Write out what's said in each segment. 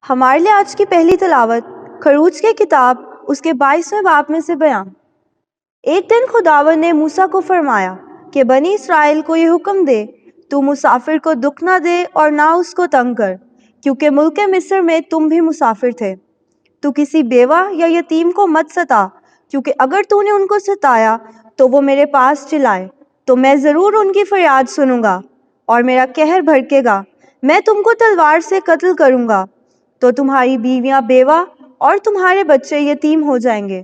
ہمارے لیے آج کی پہلی تلاوت خروج کی کتاب اس کے 22ویں باب میں سے بیان۔ ایک دن خداوند نے موسیٰ کو فرمایا کہ بنی اسرائیل کو یہ حکم دے، تو مسافر کو دکھ نہ دے اور نہ اس کو تنگ کر، کیونکہ ملک مصر میں تم بھی مسافر تھے۔ تو کسی بیوہ یا یتیم کو مت ستا، کیونکہ اگر تو نے ان کو ستایا تو وہ میرے پاس چلائے، تو میں ضرور ان کی فریاد سنوں گا اور میرا قہر بھڑکے گا، میں تم کو تلوار سے قتل کروں گا، تو تمہاری بیویاں بیوہ اور تمہارے بچے یتیم ہو جائیں گے۔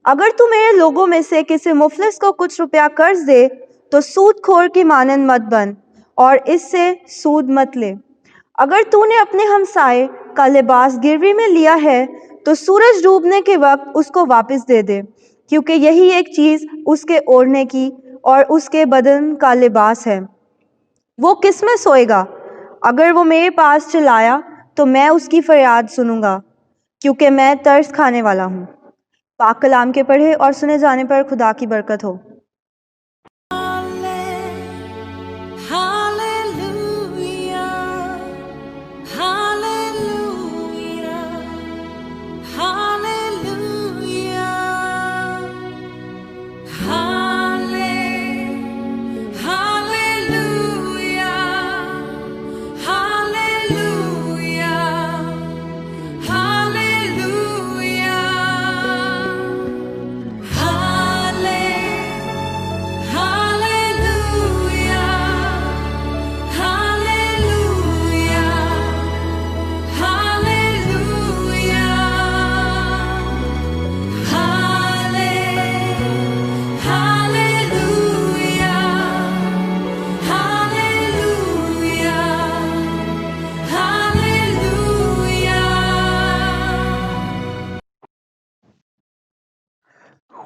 اگر تو میرے لوگوں میں سے کسی مفلس کو کچھ روپیہ قرض دے تو سود خور کی مانند مت بن اور اس سے سود مت لے۔ اگر تو نے اپنے ہمسائے کا لباس گروی میں لیا ہے تو سورج ڈوبنے کے وقت اس کو واپس دے دے، کیونکہ یہی ایک چیز اس کے اوڑھنے کی اور اس کے بدن کا لباس ہے۔ وہ کس میں سوئے گا؟ اگر وہ میرے پاس چلایا تو میں اس کی فریاد سنوں گا، کیونکہ میں ترس کھانے والا ہوں۔ پاک کلام کے پڑھے اور سنے جانے پر خدا کی برکت ہو۔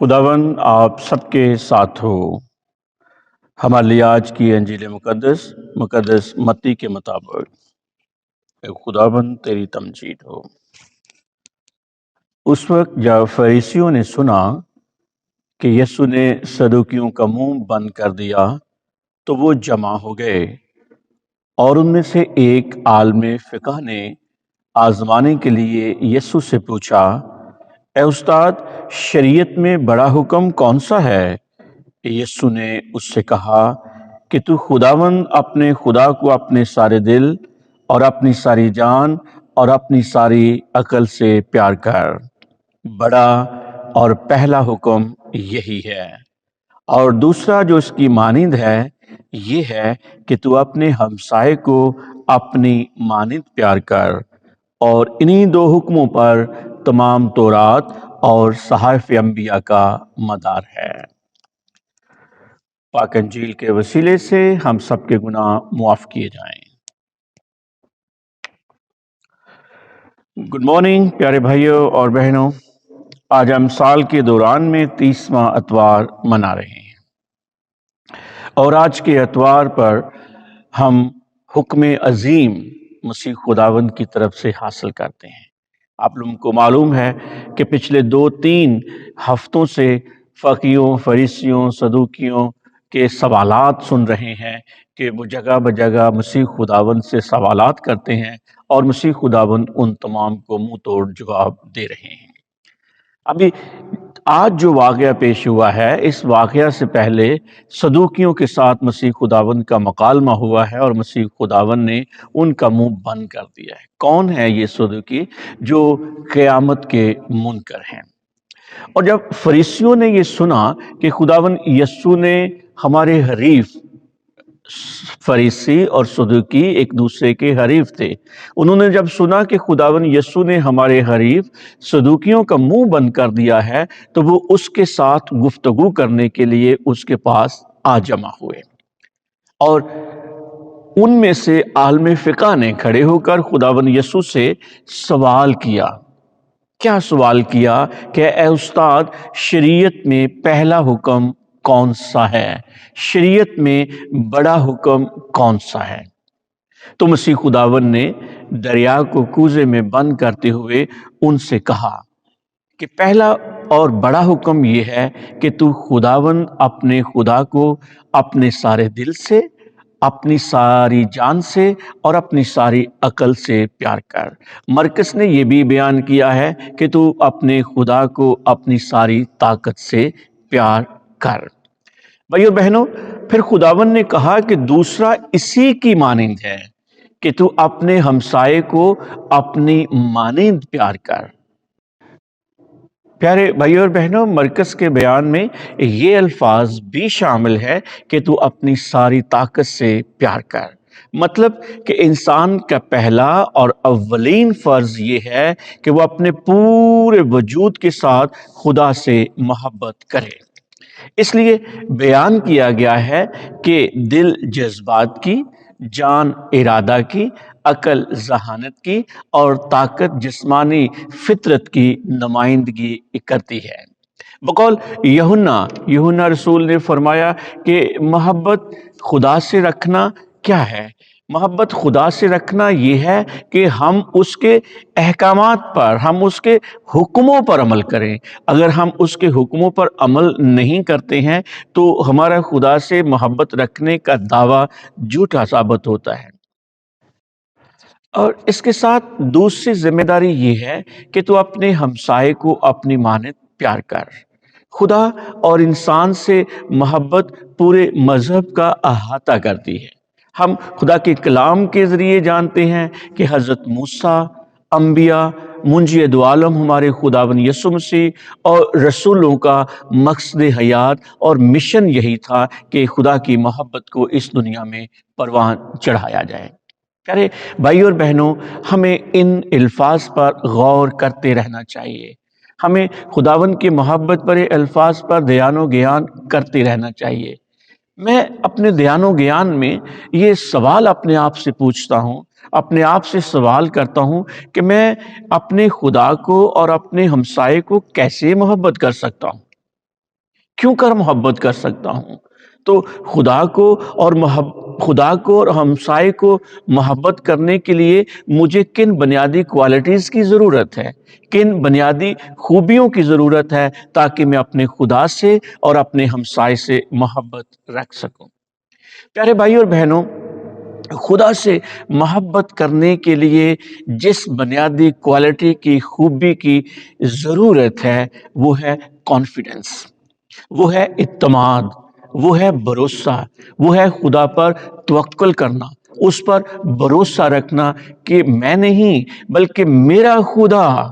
خداوند آپ سب کے ساتھ ہو۔ ہمارے لیے آج کی انجیل مقدس متی کے مطابق۔ اے خداوند تیری تمجید ہو۔ اس وقت جب فریسیوں نے سنا کہ یسوع نے صدوقیوں کا منہ بند کر دیا تو وہ جمع ہو گئے، اور ان میں سے ایک عالم فقہ نے آزمانے کے لیے یسوع سے پوچھا، اے استاد، شریعت میں بڑا حکم کون سا ہے؟ یسوع نے اس سے کہا کہ تو خداوند اپنے خدا کو اپنے سارے دل اور اپنی ساری جان اور اپنی ساری عقل سے پیار کر۔ بڑا اور پہلا حکم یہی ہے، اور دوسرا جو اس کی مانند ہے یہ ہے کہ تو اپنے ہمسائے کو اپنی مانند پیار کر، اور انہی دو حکموں پر تمام تورات اور صحائف انبیاء کا مدار ہے۔ پاک انجیل کے وسیلے سے ہم سب کے گناہ معاف کیے جائیں۔ گڈ مارننگ پیارے بھائیوں اور بہنوں، آج ہم سال کے دوران میں 30واں اتوار منا رہے ہیں، اور آج کے اتوار پر ہم حکم عظیم مسیح خداوند کی طرف سے حاصل کرتے ہیں۔ آپ لوگوں کو معلوم ہے کہ پچھلے 2-3 ہفتوں سے فقیوں، فریسیوں، صدوقیوں کے سوالات سن رہے ہیں کہ وہ جگہ بجگہ مسیح خداوند سے سوالات کرتے ہیں، اور مسیح خداوند ان تمام کو منہ توڑ جواب دے رہے ہیں۔ ابھی آج جو واقعہ پیش ہوا ہے، اس واقعہ سے پہلے صدوقیوں کے ساتھ مسیح خداوند کا مکالمہ ہوا ہے، اور مسیح خداوند نے ان کا منہ بند کر دیا ہے۔ کون ہے یہ صدوقی؟ جو قیامت کے منکر ہیں۔ اور جب فریسیوں نے یہ سنا کہ خداوند یسوع نے ہمارے حریف، فریسی اور صدوقی ایک دوسرے کے حریف تھے، انہوں نے جب سنا کہ خداوند یسوع نے ہمارے حریف صدوقیوں کا منہ بند کر دیا ہے، تو وہ اس کے ساتھ گفتگو کرنے کے لیے اس کے پاس آ جمع ہوئے، اور ان میں سے عالم فقہ نے کھڑے ہو کر خداوند یسوع سے سوال کیا۔ کیا سوال کیا کہ اے استاد، شریعت میں پہلا حکم کون سا ہے؟ شریعت میں بڑا حکم کون سا ہے؟ تو مسیح خداوند نے دریا کو کوزے میں بند کرتے ہوئے ان سے کہا کہ پہلا اور بڑا حکم یہ ہے کہ تو خداوند اپنے خدا کو اپنے سارے دل سے، اپنی ساری جان سے اور اپنی ساری عقل سے پیار کر۔ مرکز نے یہ بھی بیان کیا ہے کہ تو اپنے خدا کو اپنی ساری طاقت سے پیار کر۔ بھائیو اور بہنوں، پھر خداوند نے کہا کہ دوسرا اسی کی مانند ہے کہ تو اپنے ہمسائے کو اپنی مانند پیار کر۔ پیارے بھائیو اور بہنوں، مرکز کے بیان میں یہ الفاظ بھی شامل ہے کہ تو اپنی ساری طاقت سے پیار کر۔ مطلب کہ انسان کا پہلا اور اولین فرض یہ ہے کہ وہ اپنے پورے وجود کے ساتھ خدا سے محبت کرے۔ اس لیے بیان کیا گیا ہے کہ دل جذبات کی، جان ارادہ کی، عقل ذہانت کی اور طاقت جسمانی فطرت کی نمائندگی کرتی ہے۔ بقول یوحنا رسول نے فرمایا کہ محبت خدا سے رکھنا کیا ہے؟ محبت خدا سے رکھنا یہ ہے کہ ہم اس کے احکامات پر، ہم اس کے حکموں پر عمل کریں۔ اگر ہم اس کے حکموں پر عمل نہیں کرتے ہیں تو ہمارا خدا سے محبت رکھنے کا دعویٰ جھوٹا ثابت ہوتا ہے۔ اور اس کے ساتھ دوسری ذمہ داری یہ ہے کہ تو اپنے ہمسائے کو اپنی مانند پیار کر۔ خدا اور انسان سے محبت پورے مذہب کا احاطہ کرتی ہے۔ ہم خدا کے کلام کے ذریعے جانتے ہیں کہ حضرت موسیٰ، انبیاء، منجی دو عالم ہمارے خداوند یسوع مسیح اور رسولوں کا مقصد حیات اور مشن یہی تھا کہ خدا کی محبت کو اس دنیا میں پروان چڑھایا جائے۔ پیارے بھائی اور بہنوں، ہمیں ان الفاظ پر غور کرتے رہنا چاہیے۔ ہمیں خداوند کی محبت پر الفاظ پر دھیان و گیان کرتے رہنا چاہیے۔ میں اپنے دھیان و گیان میں یہ سوال اپنے آپ سے پوچھتا ہوں، اپنے آپ سے سوال کرتا ہوں کہ میں اپنے خدا کو اور اپنے ہمسائے کو کیسے محبت کر سکتا ہوں؟ کیوں کر محبت کر سکتا ہوں؟ تو خدا کو اور ہمسائے کو محبت کرنے کے لیے مجھے کن بنیادی کوالٹیز کی ضرورت ہے، کن بنیادی خوبیوں کی ضرورت ہے تاکہ میں اپنے خدا سے اور اپنے ہمسائے سے محبت رکھ سکوں؟ پیارے بھائی اور بہنوں، خدا سے محبت کرنے کے لیے جس بنیادی کوالٹی کی خوبی کی ضرورت ہے وہ ہے کانفیڈنس، وہ ہے اعتماد، وہ ہے بھروسہ، وہ ہے خدا پر توکل کرنا، اس پر بھروسہ رکھنا کہ میں نہیں بلکہ میرا خدا۔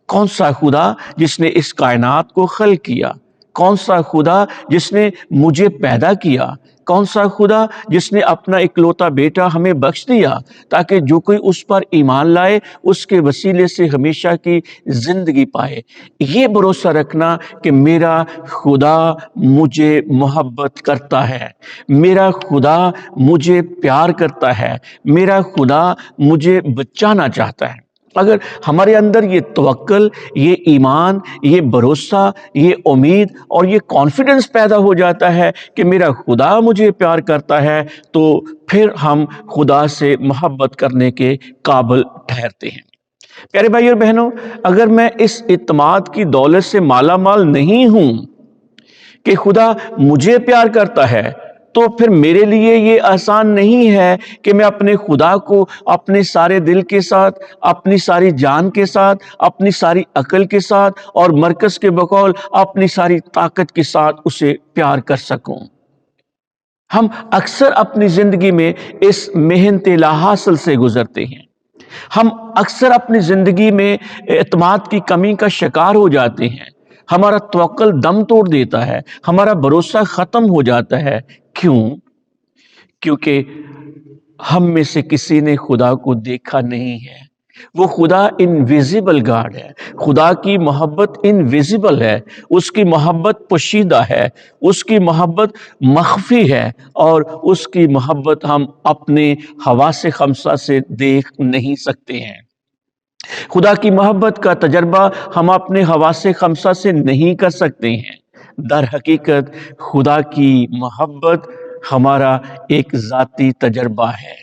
کون سا خدا؟ جس نے اس کائنات کو خلق کیا۔ کون سا خدا؟ جس نے مجھے پیدا کیا۔ کون سا خدا؟ جس نے اپنا اکلوتا بیٹا ہمیں بخش دیا تاکہ جو کوئی اس پر ایمان لائے اس کے وسیلے سے ہمیشہ کی زندگی پائے۔ یہ بھروسہ رکھنا کہ میرا خدا مجھے محبت کرتا ہے، میرا خدا مجھے پیار کرتا ہے، میرا خدا مجھے بچانا چاہتا ہے۔ اگر ہمارے اندر یہ توکل، یہ ایمان، یہ بھروسہ، یہ امید اور یہ کانفیڈنس پیدا ہو جاتا ہے کہ میرا خدا مجھے پیار کرتا ہے، تو پھر ہم خدا سے محبت کرنے کے قابل ٹھہرتے ہیں۔ پیارے بھائی اور بہنوں، اگر میں اس اعتماد کی دولت سے مالا مال نہیں ہوں کہ خدا مجھے پیار کرتا ہے، تو پھر میرے لیے یہ آسان نہیں ہے کہ میں اپنے خدا کو اپنے سارے دل کے ساتھ، اپنی ساری جان کے ساتھ، اپنی ساری عقل کے ساتھ اور مرکز کے بقول اپنی ساری طاقت کے ساتھ اسے پیار کر سکوں۔ ہم اکثر اپنی زندگی میں اس محنت لا حاصل سے گزرتے ہیں۔ ہم اکثر اپنی زندگی میں اعتماد کی کمی کا شکار ہو جاتے ہیں۔ ہمارا توکل دم توڑ دیتا ہے، ہمارا بھروسہ ختم ہو جاتا ہے۔ کیوں؟ کیونکہ ہم میں سے کسی نے خدا کو دیکھا نہیں ہے۔ وہ خدا انویزیبل گاڈ ہے۔ خدا کی محبت انویزیبل ہے، اس کی محبت پوشیدہ ہے، اس کی محبت مخفی ہے اور اس کی محبت ہم اپنے حواس خمسہ سے دیکھ نہیں سکتے ہیں۔ خدا کی محبت کا تجربہ ہم اپنے حواس خمسہ سے نہیں کر سکتے ہیں۔ در حقیقت خدا کی محبت ہمارا ایک ذاتی تجربہ ہے،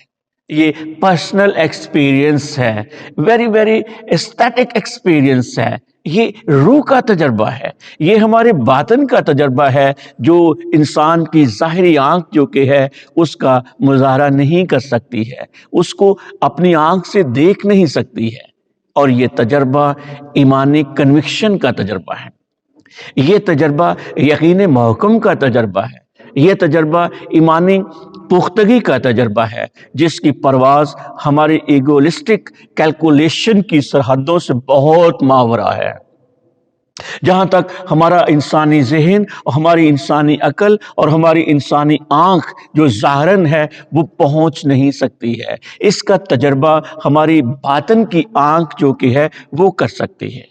یہ پرسنل ایکسپیرینس ہے، ویری اسٹیٹک ایکسپیرینس ہے، یہ روح کا تجربہ ہے، یہ ہمارے باطن کا تجربہ ہے، جو انسان کی ظاہری آنکھ جو کہ ہے اس کا مظاہرہ نہیں کر سکتی ہے، اس کو اپنی آنکھ سے دیکھ نہیں سکتی ہے۔ اور یہ تجربہ ایمانی کنوکشن کا تجربہ ہے، یہ تجربہ یقین محکم کا تجربہ ہے، یہ تجربہ ایمانی پختگی کا تجربہ ہے، جس کی پرواز ہمارے ایگولسٹک کیلکولیشن کی سرحدوں سے بہت ماورا ہے، جہاں تک ہمارا انسانی ذہن اور ہماری انسانی عقل اور ہماری انسانی آنکھ جو ظاہراً ہے وہ پہنچ نہیں سکتی ہے۔ اس کا تجربہ ہماری باطن کی آنکھ جو کہ ہے وہ کر سکتی ہے۔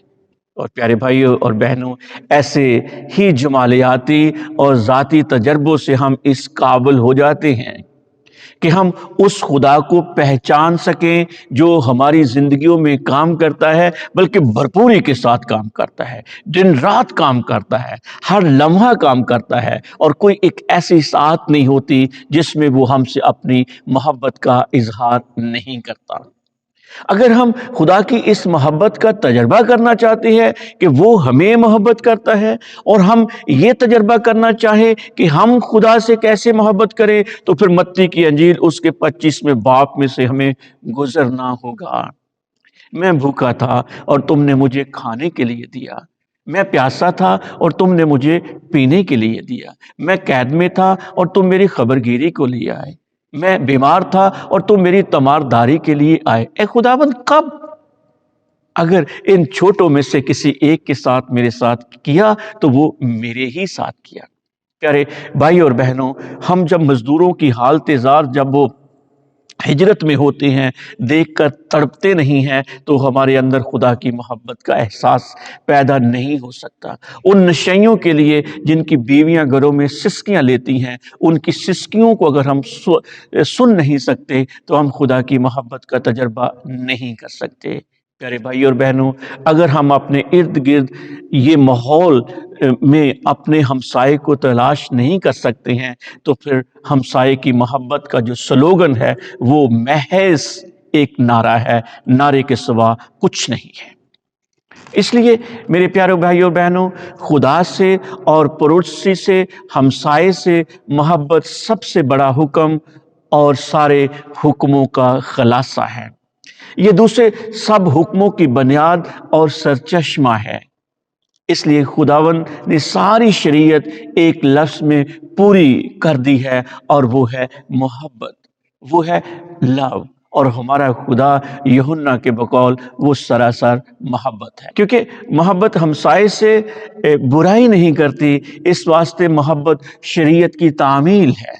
اور پیارے بھائیوں اور بہنوں، ایسے ہی جمالیاتی اور ذاتی تجربوں سے ہم اس قابل ہو جاتے ہیں کہ ہم اس خدا کو پہچان سکیں جو ہماری زندگیوں میں کام کرتا ہے، بلکہ بھرپوری کے ساتھ کام کرتا ہے، دن رات کام کرتا ہے، ہر لمحہ کام کرتا ہے، اور کوئی ایک ایسی ساعت نہیں ہوتی جس میں وہ ہم سے اپنی محبت کا اظہار نہیں کرتا۔ اگر ہم خدا کی اس محبت کا تجربہ کرنا چاہتے ہیں کہ وہ ہمیں محبت کرتا ہے، اور ہم یہ تجربہ کرنا چاہیں کہ ہم خدا سے کیسے محبت کریں، تو پھر متی کی انجیل اس کے 25ویں باب میں سے ہمیں گزرنا ہوگا۔ میں بھوکا تھا اور تم نے مجھے کھانے کے لیے دیا، میں پیاسا تھا اور تم نے مجھے پینے کے لیے دیا، میں قید میں تھا اور تم میری خبرگیری کو لیے آئے، میں بیمار تھا اور تم میری تیمارداری کے لیے آئے۔ اے خداوند، کب؟ اگر ان چھوٹوں میں سے کسی ایک کے ساتھ میرے ساتھ کیا تو وہ میرے ہی ساتھ کیا۔ پیارے بھائی اور بہنوں، ہم جب مزدوروں کی حالت زار جب وہ ہجرت میں ہوتے ہیں دیکھ کر تڑپتے نہیں ہیں، تو ہمارے اندر خدا کی محبت کا احساس پیدا نہیں ہو سکتا۔ ان نشیوں کے لیے جن کی بیویاں گھروں میں سسکیاں لیتی ہیں، ان کی سسکیوں کو اگر ہم سن نہیں سکتے تو ہم خدا کی محبت کا تجربہ نہیں کر سکتے۔ پیارے بھائی اور بہنوں، اگر ہم اپنے ارد گرد یہ ماحول میں اپنے ہمسائے کو تلاش نہیں کر سکتے ہیں، تو پھر ہمسائے کی محبت کا جو سلوگن ہے وہ محض ایک نعرہ ہے، نعرے کے سوا کچھ نہیں ہے۔ اس لیے میرے پیارے بھائیوں اور بہنوں، خدا سے اور پڑوسی سے، ہمسائے سے محبت سب سے بڑا حکم اور سارے حکموں کا خلاصہ ہے۔ یہ دوسرے سب حکموں کی بنیاد اور سرچشمہ ہے۔ اس لیے خداوند نے ساری شریعت ایک لفظ میں پوری کر دی ہے، اور وہ ہے محبت، وہ ہے لو۔ اور ہمارا خدا یوحنا کے بقول وہ سراسر محبت ہے، کیونکہ محبت ہمسائے سے برائی نہیں کرتی، اس واسطے محبت شریعت کی تعمیل ہے۔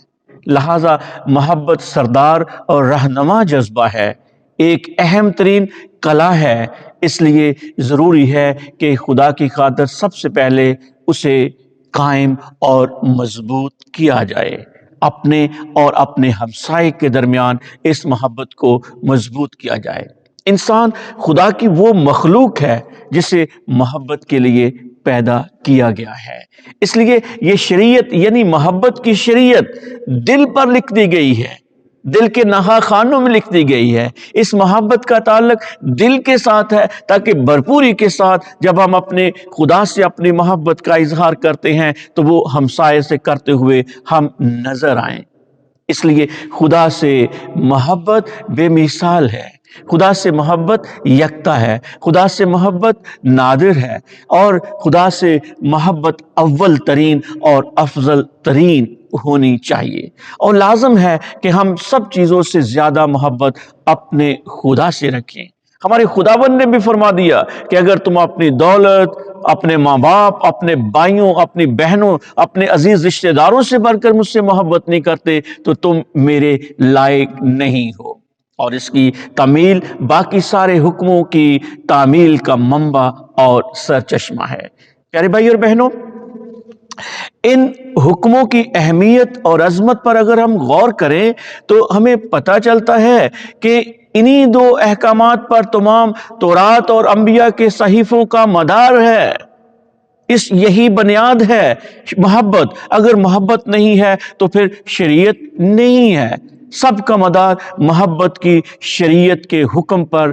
لہذا محبت سردار اور رہنما جذبہ ہے، ایک اہم ترین کلا ہے۔ اس لیے ضروری ہے کہ خدا کی خاطر سب سے پہلے اسے قائم اور مضبوط کیا جائے، اپنے اور اپنے ہمسائے کے درمیان اس محبت کو مضبوط کیا جائے۔ انسان خدا کی وہ مخلوق ہے جسے محبت کے لیے پیدا کیا گیا ہے۔ اس لیے یہ شریعت یعنی محبت کی شریعت دل پر لکھ دی گئی ہے، دل کے نہا خانوں میں لکھ دی گئی ہے۔ اس محبت کا تعلق دل کے ساتھ ہے، تاکہ بھرپوری کے ساتھ جب ہم اپنے خدا سے اپنی محبت کا اظہار کرتے ہیں تو وہ ہمسائے سے کرتے ہوئے ہم نظر آئیں۔ اس لیے خدا سے محبت بے مثال ہے، خدا سے محبت یکتا ہے، خدا سے محبت نادر ہے، اور خدا سے محبت اول ترین اور افضل ترین ہونی چاہیے۔ اور لازم ہے کہ ہم سب چیزوں سے زیادہ محبت اپنے خدا سے رکھیں۔ ہمارے خداوند نے بھی فرما دیا کہ اگر تم اپنی دولت، اپنے ماں باپ، اپنے بھائیوں، اپنی بہنوں، اپنے عزیز رشتہ داروں سے بڑھ کر مجھ سے محبت نہیں کرتے تو تم میرے لائق نہیں ہو۔ اور اس کی تعمیل باقی سارے حکموں کی تعمیل کا منبع اور سرچشمہ ہے۔ پیارے بھائی اور بہنوں، ان حکموں کی اہمیت اور عظمت پر اگر ہم غور کریں تو ہمیں پتہ چلتا ہے کہ انہی دو احکامات پر تمام تورات اور انبیاء کے صحیفوں کا مدار ہے۔ یہی بنیاد ہے محبت۔ اگر محبت نہیں ہے تو پھر شریعت نہیں ہے۔ سب کا مدار محبت کی شریعت کے حکم پر